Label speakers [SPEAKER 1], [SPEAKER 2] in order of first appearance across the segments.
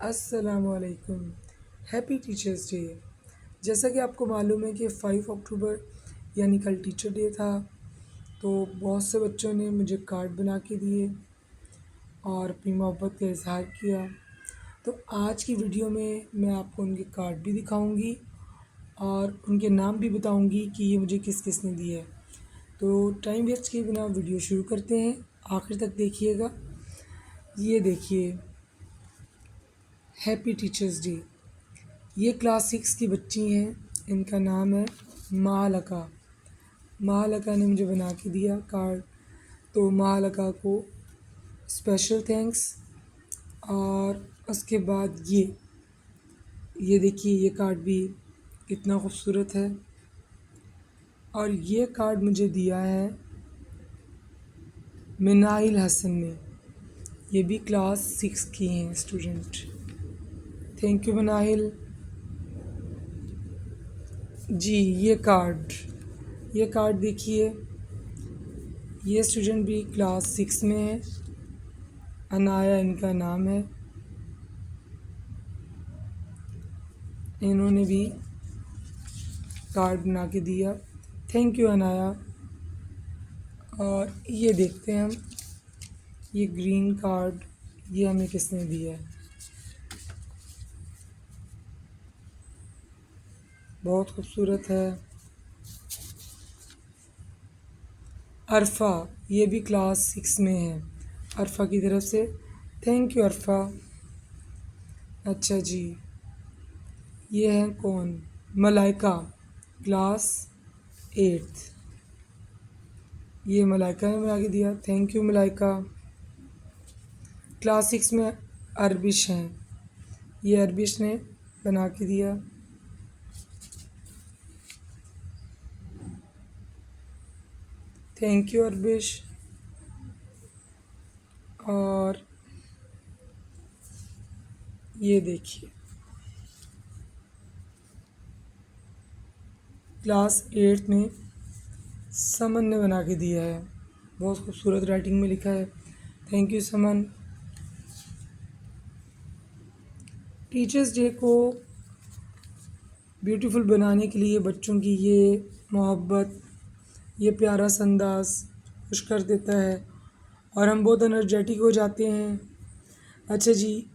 [SPEAKER 1] अस्सलामुअलैकुम। Happy teachers day. जैसा कि आपको मालूम है कि 5 अक्टूबर यानी कल टीचर डे था, तो बहुत से बच्चों ने मुझे कार्ड बना के दिए और अपनी मोहब्बत का इज़हार किया। तो आज की वीडियो में मैं आपको उनके कार्ड भी दिखाऊंगी और उनके नाम भी बताऊंगी कि ये मुझे किस किस ने दिए है। तो टाइम वेस्ट किए बिना वीडियो शुरू करते हैं, आखिर तक देखिएगा। ये देखिए, हैप्पी टीचर्स डे। ये क्लास 6 की बच्ची हैं, इनका नाम है महालका। महालका ने मुझे बना के दिया कार्ड, तो महालका को स्पेशल थैंक्स। और उसके बाद ये देखिए, ये कार्ड भी कितना खूबसूरत है। और ये कार्ड मुझे दिया है मिनाइल हसन ने, ये भी क्लास 6 की हैं स्टूडेंट। थैंक यू मिनाइल जी। ये कार्ड देखिए, ये स्टूडेंट भी क्लास 6 में है, अनाया इनका नाम है। इन्होंने भी कार्ड बना के दिया, थैंक यू अनाया। और ये देखते हैं हम, ये ग्रीन कार्ड, ये हमें किसने दिया है। बहुत खूबसूरत है। अरफा, ये भी क्लास 6 में है, अरफा की तरफ से थैंक यू अरफा। अच्छा जी, ये है कौन, मलाइका, क्लास 8th। ये मलाइका ने बना के दिया, थैंक यू मलाइका। क्लास 6 में अरबिश हैं, ये अरबिश ने बना के दिया, थैंक यू अरबिश। और ये देखिए, क्लास 8th में समन ने बना के दिया है, बहुत खूबसूरत राइटिंग में लिखा है, थैंक यू समन। टीचर्स डे को ब्यूटीफुल बनाने के लिए बच्चों की ये मोहब्बत, ये प्यारा सा अंदाज़ खुश कर देता है और हम बहुत एनर्जेटिक हो जाते हैं। अच्छा जी,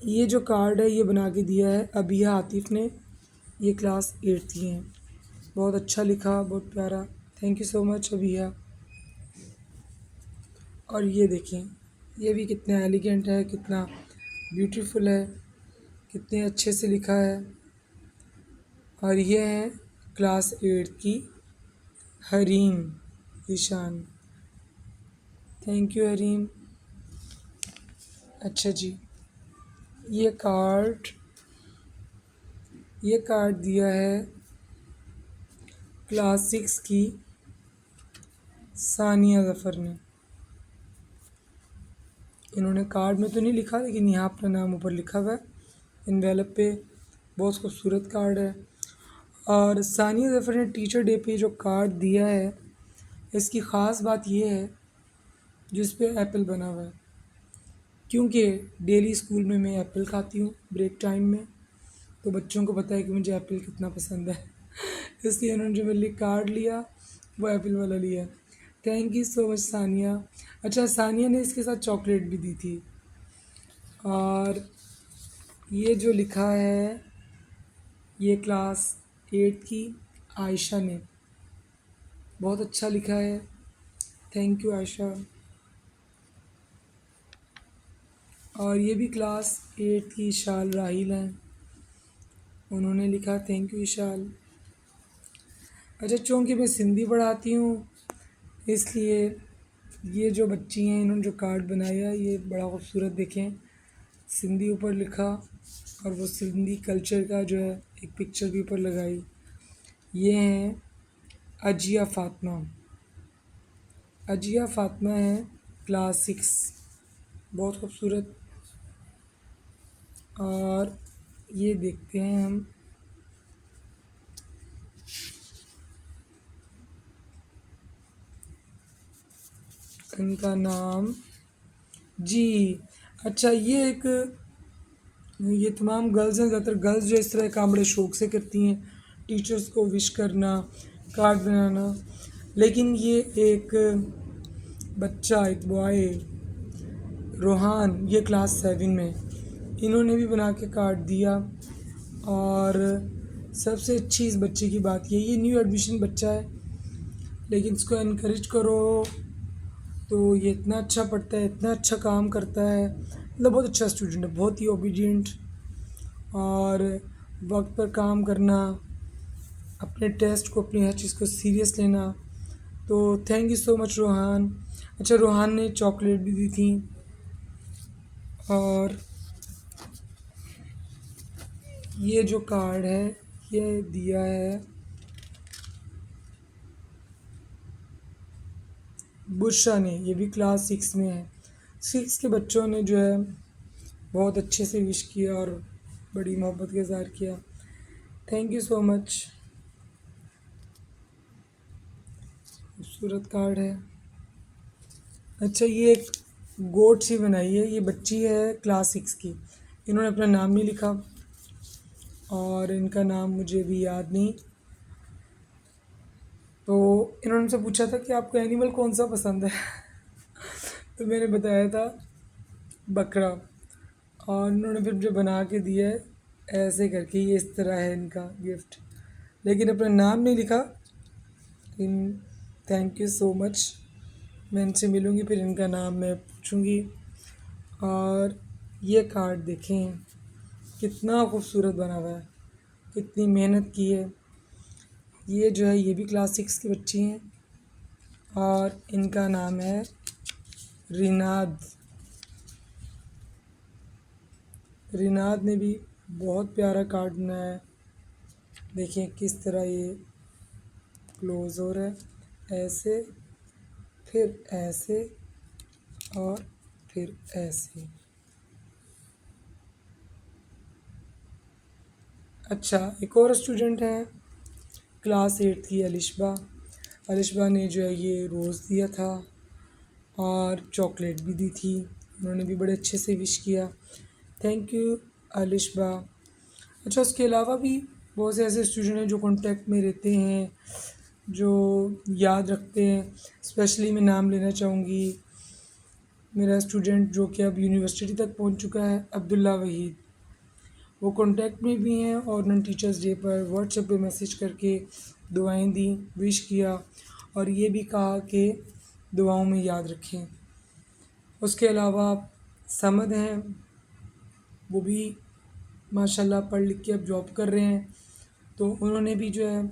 [SPEAKER 1] ये जो कार्ड है ये बना के दिया है अबिया आतिफ़ ने, ये क्लास 8th की हैं। बहुत अच्छा लिखा, बहुत प्यारा, थैंक यू सो मच अबिया। और ये देखें, ये भी कितना एलिगेंट है, कितना ब्यूटीफुल है, कितने अच्छे से लिखा है। और ये है क्लास 8th की हरीम ईशान, थैंक यू हरीम। अच्छा जी, ये कार्ड ये कार्ड दिया है क्लास 6 की सानिया ज़फ़र ने। इन्होंने कार्ड में तो नहीं लिखा, लेकिन यहाँ अपना नाम ऊपर लिखा हुआ है इनवेलप पे, बहुत खूबसूरत कार्ड है। और सानिया ज़फ़र ने टीचर डे पे जो कार्ड दिया है, इसकी ख़ास बात ये है जिस पे एप्पल बना हुआ है, क्योंकि डेली स्कूल में मैं एप्पल खाती हूँ ब्रेक टाइम में, तो बच्चों को पता है कि मुझे एप्पल कितना पसंद है इसलिए उन्होंने जो मेरे लिए कार्ड लिया वो एप्पल वाला लिया। Thank you so much Sania. अच्छा, सानिया ने इसके साथ चॉकलेट भी दी थी। और ये जो लिखा है, ये क्लास 8th की आयशा ने, बहुत अच्छा लिखा है, थैंक यू आयशा। और ये भी क्लास 8th की इशाल राहिल हैं, उन्होंने लिखा थैंक यू इशाल। अच्छा, चूँकि मैं सिंधी पढ़ाती हूँ इसलिए ये जो बच्ची हैं इन्होंने जो कार्ड बनाया ये बड़ा खूबसूरत, देखें सिंधी ऊपर लिखा और वो सिंधी कल्चर का जो है एक पिक्चर भी ऊपर लगाई। ये हैं अजिया फ़ातिमा, अजिया फ़ातिमा है क्लास 6, बहुत खूबसूरत। और ये देखते हैं हम, इनका नाम जी अच्छा, ये तमाम गर्ल्स हैं, ज़्यादातर गर्ल्स जो इस तरह के काम बड़े शौक से करती हैं, टीचर्स को विश करना, कार्ड बनाना। लेकिन ये एक बच्चा, एक बॉय, रोहान, ये क्लास 7 में, इन्होंने भी बना के कार्ड दिया। और सबसे अच्छी इस बच्चे की बात ये न्यू एडमिशन बच्चा है, लेकिन इसको इनकरेज करो तो ये इतना अच्छा पढ़ता है, इतना अच्छा काम करता है, मतलब बहुत अच्छा स्टूडेंट है, बहुत ही ओबीडिएंट, और वक्त पर काम करना, अपने टेस्ट को, अपनी हर चीज़ को सीरियस लेना। तो thank you so much Rohan. अच्छा, रोहान ने चॉकलेट भी दी थी, और ये जो कार्ड है ये दिया है बुशरा ने, ये भी क्लास 6 में है। 6 के बच्चों ने जो है बहुत अच्छे से विश किया और बड़ी मोहब्बत के इज़हार किया। Thank you so much. खूबसूरत कार्ड है। अच्छा, ये एक गोट सी बनाई है, ये बच्ची है क्लास 6 की, इन्होंने अपना नाम नहीं लिखा और इनका नाम मुझे भी याद नहीं। तो इन्होंने मुझसे पूछा था कि आपको एनिमल कौन सा पसंद है तो मैंने बताया था बकरा, और इन्होंने फिर मुझे बना के दिया है ऐसे करके, ये इस तरह है इनका गिफ्ट, लेकिन अपना नाम नहीं लिखा। In thank you so much. मैं इनसे मिलूँगी, फिर इनका नाम मैं पूछूँगी। और ये कार्ड देखें कितना खूबसूरत बना हुआ है, कितनी मेहनत की है। ये जो है ये भी क्लास 6 की बच्ची हैं और इनका नाम है रिनाद। रिनाद ने भी बहुत प्यारा कार्ड बनाया है। देखिए किस तरह ये क्लोज हो रहा है, ऐसे, फिर ऐसे, और फिर ऐसे। अच्छा, एक और स्टूडेंट है क्लास 8 की, अलिशबा। अलिशबा ने जो है ये रोज़ दिया था और चॉकलेट भी दी थी, उन्होंने भी बड़े अच्छे से विश किया। Thank you Alishba. अच्छा, उसके अलावा भी बहुत से ऐसे स्टूडेंट हैं जो कांटेक्ट में रहते हैं, जो याद रखते हैं। स्पेशली मैं नाम लेना चाहूँगी मेरा स्टूडेंट जो कि अब यूनिवर्सिटी तक पहुँच चुका है, अब्दुल्ला वहीद। वो कांटेक्ट में भी हैं और उन्होंने टीचर्स डे पर व्हाट्सएप पे मैसेज करके दुआएं दी, विश किया, और ये भी कहा कि दुआओं में याद रखें। उसके अलावा समद हैं, वो भी माशाल्लाह पढ़ लिख के अब जॉब कर रहे हैं, तो उन्होंने भी जो है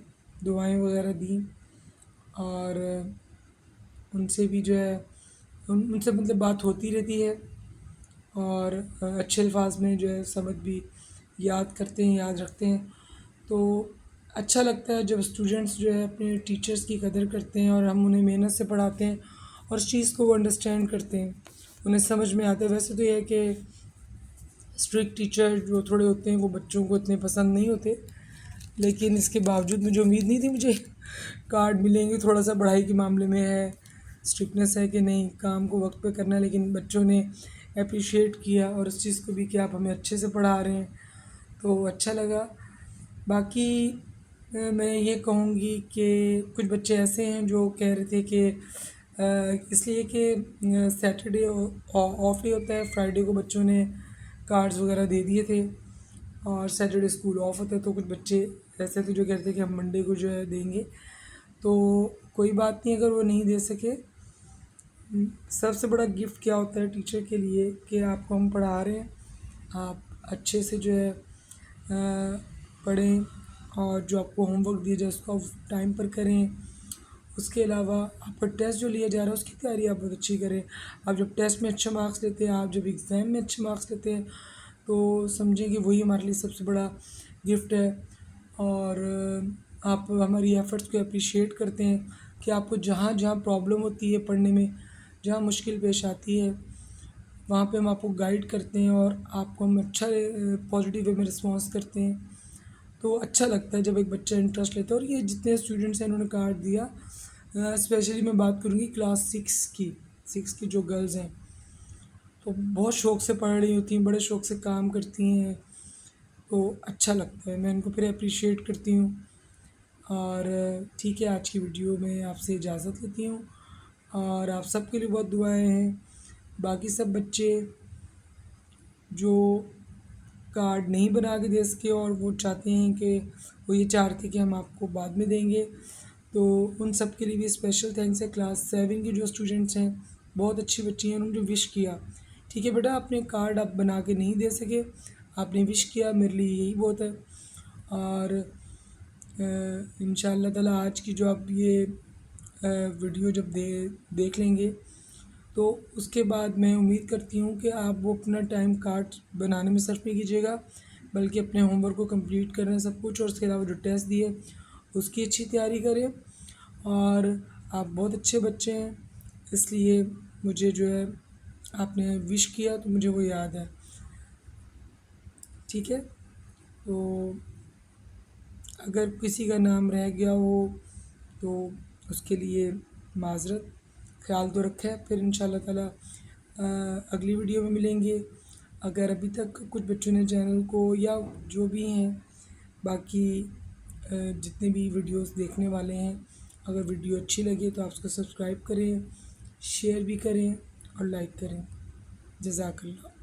[SPEAKER 1] दुआएं वगैरह दी, और उनसे भी जो है उनसे मतलब बात होती रहती है, और अच्छे अल्फाज में जो है समझ भी याद करते हैं, याद रखते हैं। तो अच्छा लगता है जब स्टूडेंट्स जो है अपने टीचर्स की कदर करते हैं और हम उन्हें मेहनत से पढ़ाते हैं और उस चीज़ को वो अंडरस्टैंड करते हैं, उन्हें समझ में आता है। वैसे तो ये है कि स्ट्रिक्ट टीचर जो थोड़े होते हैं वो बच्चों को इतने पसंद नहीं होते, लेकिन इसके बावजूद मुझे उम्मीद नहीं थी मुझे कार्ड मिलेंगे। थोड़ा सा पढ़ाई के मामले में है, स्ट्रिक्टनेस है कि नहीं काम को वक्त पे करना है, लेकिन बच्चों ने अप्रिशिएट किया और इस चीज़ को भी कि आप हमें अच्छे से पढ़ा रहे हैं, तो अच्छा लगा। बाकी मैं ये कहूँगी कि कुछ बच्चे ऐसे हैं जो कह रहे थे कि इसलिए कि सैटरडे ऑफ ही होता है, फ्राइडे को बच्चों ने कार्ड्स वगैरह दे दिए थे, और सैटरडे स्कूल ऑफ होता है, तो कुछ बच्चे ऐसे थे जो कहते थे कि हम मंडे को जो है देंगे। तो कोई बात नहीं अगर वो नहीं दे सके। सबसे बड़ा गिफ्ट क्या होता है टीचर के लिए कि आपको हम पढ़ा रहे हैं, आप अच्छे से जो है पढ़ें, और जो आपको होमवर्क दिया जाए उसको आप टाइम पर करें। उसके अलावा आपका टेस्ट जो लिया जा रहा है उसकी तैयारी आप बहुत अच्छी करें। आप जब टेस्ट में अच्छे मार्क्स लेते हैं, आप जब एग्ज़ाम में अच्छे मार्क्स लेते हैं, तो समझें कि वही हमारे लिए सबसे बड़ा गिफ्ट है। और आप हमारी एफ़र्ट्स को अप्रिशिएट करते हैं कि आपको जहाँ जहाँ प्रॉब्लम होती है पढ़ने में, जहाँ मुश्किल पेश आती है, वहाँ पे हम आपको गाइड करते हैं और आपको हम अच्छा पॉजिटिव वे में रिस्पॉन्स करते हैं। तो अच्छा लगता है जब एक बच्चा इंटरेस्ट लेता है। और ये जितने स्टूडेंट्स हैं इन्होंने कार्ड दिया, स्पेशली मैं बात करूँगी क्लास 6 की, 6 की जो गर्ल्स हैं, तो बहुत शौक़ से पढ़ रही होती हैं, बड़े शौक़ से काम करती हैं, तो अच्छा लगता है, मैं इनको फिर अप्रिशिएट करती हूँ। और ठीक है, आज की वीडियो में आपसे इजाज़त लेती हूँ और आप सबके लिए बहुत दुआएं हैं। बाकी सब बच्चे जो कार्ड नहीं बना के दे सके और वो चाहते हैं कि वो ये चाहते कि हम आपको बाद में देंगे, तो उन सब के लिए भी स्पेशल थैंक्स है। क्लास 7 की जो स्टूडेंट्स हैं, बहुत अच्छी बच्ची हैं, उन्होंने विश किया। ठीक है बेटा, आपने कार्ड आप बना के नहीं दे सके, आपने विश किया, मेरे लिए यही बहुत है। और इंशाअल्लाह ताला आज की जो आप ये वीडियो जब देख लेंगे तो उसके बाद मैं उम्मीद करती हूँ कि आप वो अपना टाइम कार्ड बनाने में सर्फ नहीं कीजिएगा, बल्कि अपने होमवर्क को कंप्लीट करें सब कुछ, और उसके अलावा जो टेस्ट दिए उसकी अच्छी तैयारी करें। और आप बहुत अच्छे बच्चे हैं, इसलिए मुझे जो है आपने विश किया तो मुझे वो याद है। ठीक है, तो अगर किसी का नाम रह गया हो तो उसके लिए माज़रत, ख्याल तो रखा है। फिर इंशाल्लाह ताला अगली वीडियो में मिलेंगे। अगर अभी तक कुछ बच्चों ने चैनल को या जो भी हैं बाकी जितने भी वीडियोस देखने वाले हैं, अगर वीडियो अच्छी लगे तो आप उसको सब्सक्राइब करें, शेयर भी करें और लाइक करें। जज़ाकल्लाह।